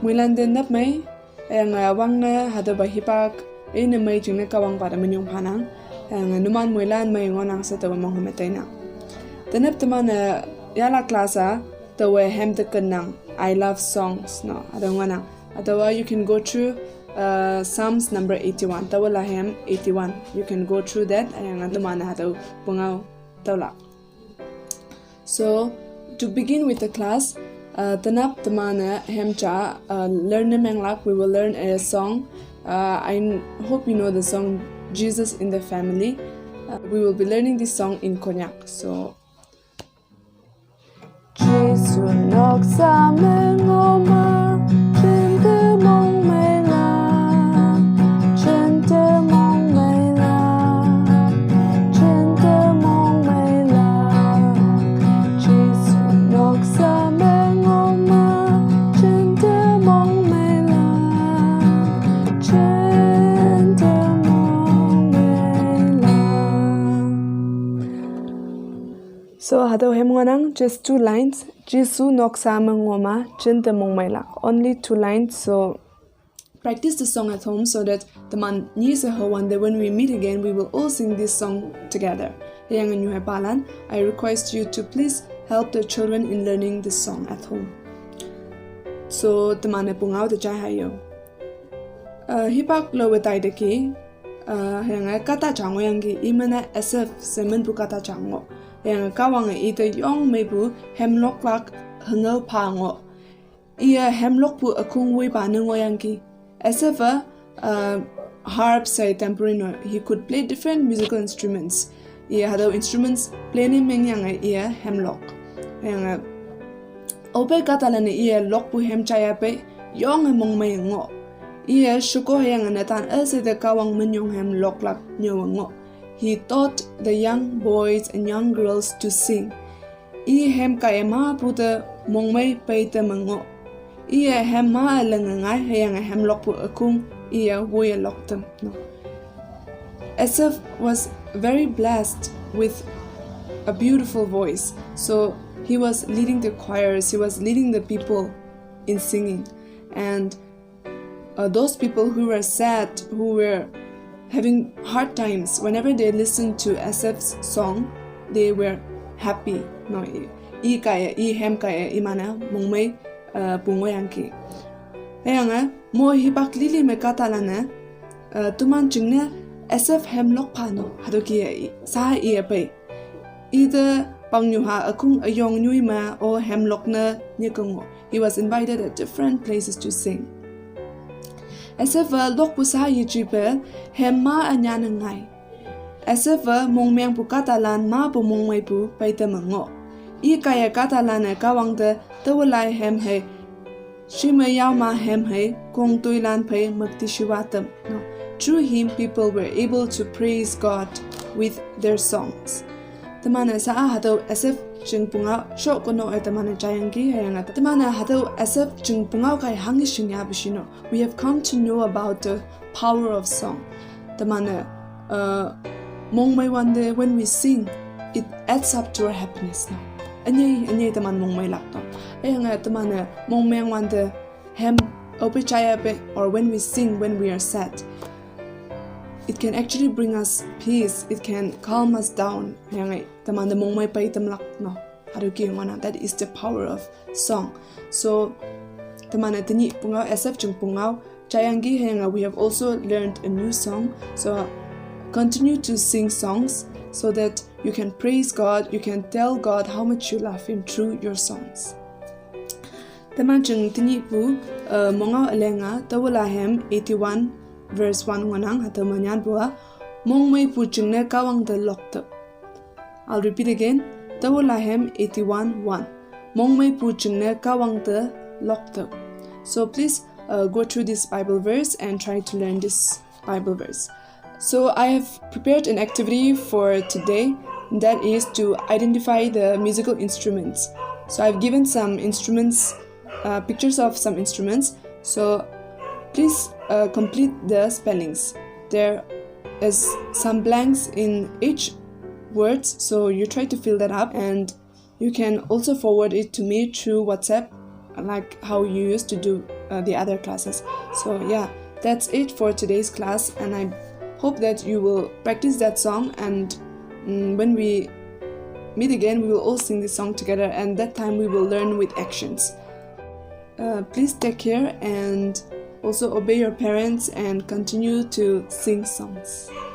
muilan den nap mai wang na hada ba hipak ina mai jingna kawang para menyong panang numan muilan mai ngonang sa tawa mong humetay na tanap tamana yala klasa tawa hem te kenang I love songs no ada ngonang atawa you can go through Psalms number 81 tawa lahem 81 you can go through that ayang tamana hadaw bungaw tawla. So to begin with the class tanap tamana hemcha learn menglak we will learn a song. I hope you know the song Jesus in the Family. We will be learning this song in Konyak. So Jesus nok sa mengoma chen de mong mai la chen de mong mai la chen de mong mai la Jesus nok sa mengoma chen de mong mai la chen de mong mai la. So hadaw hemongang just 2 lines. Jisu nok sa mengoma chen de mong mai la. Only 2 lines. So practice the song at home so that the man needs a one day when we meet again we will all sing this song together. I request you to please help the children in learning this song at home. So the man pungaw the jai hayo. Hipak lo wetai de ki kata chango yang ki imana SF semen pu kata chango. Yang kawang ita yong mebu hemlock lak hengel pango. Ia hemlock pu akung wei pa nengo yang ki. As if harp say tambourine he could play different musical instruments. Ia hado instruments playing meng yang ia hemlock. Yang ope katalane ia lock pu hem chaya pe yong mong mai ngo. Ia shuko yang natan else the kawang menyong hemlock lak nyawango. He taught the young boys and young girls to sing. I hem kaya ma puta mongmay paita mango. I hem ma langangay hayang hem lokpo akung iya woya loktam. No. Asaf was very blessed with a beautiful voice. So he was leading the choirs, he was leading the people in singing. And those people who were sad, who were having hard times, whenever they listened to Asaf's song, they were happy. No, I kaya, I hem kaya, imana mongmay pungoyangki. Kaya nga, mo hibak lili me katalana, tuman chingna Asaf hem lok pano, hadoki sa iya pay. Either pangnyuha akung ayong nyui ma o hem lok na nyakungo. He was invited at different places to sing. Asava lok pusa yijipe hem ma anyana ngai. Asava mongmeng pu katalan ma pu mongmay pu paita mango. I kaya katalan e kawang de tawalay hem he. Shima yaw ma hem he kong tuilan pay magtishiwatam. No. Through him people were able to praise God with their songs. Tamana sa hadaw Asaf jing pungaw shok kono ay tamana jayangi hayanga tamana hadaw Asaf jing pungaw kay hangi shinya bishino. We have come to know about the power of song. Tamana mongmay one day when we sing it adds up to our happiness now. Anyay taman mongmay lakto. Hayanga tamana mongmay one day hem opichaya pe or when we sing when we are sad. It can actually bring us peace. It can calm us down. That is the power of song. So, we have also learned a new song. So, continue to sing songs so that you can praise God. You can tell God how much you love Him through your songs. Mongaw alenga tawalahem 81 verse 1 ngonang hatamanyan bua mongmay puching na kawang de lokta. I'll repeat again. Tawalahem 81:1. Mongmay puching na kawang de lokta. So please go through this Bible verse and try to learn this Bible verse. So I have prepared an activity for today, that is to identify the musical instruments. So I've given some instruments, pictures of some instruments. So please complete the spellings. There is some blanks in each words, so you try to fill that up, and you can also forward it to me through WhatsApp, like how you used to do the other classes. So yeah, that's it for today's class, and I hope that you will practice that song, and when we meet again we will all sing this song together, and that time we will learn with actions. Please take care and also obey your parents and continue to sing songs.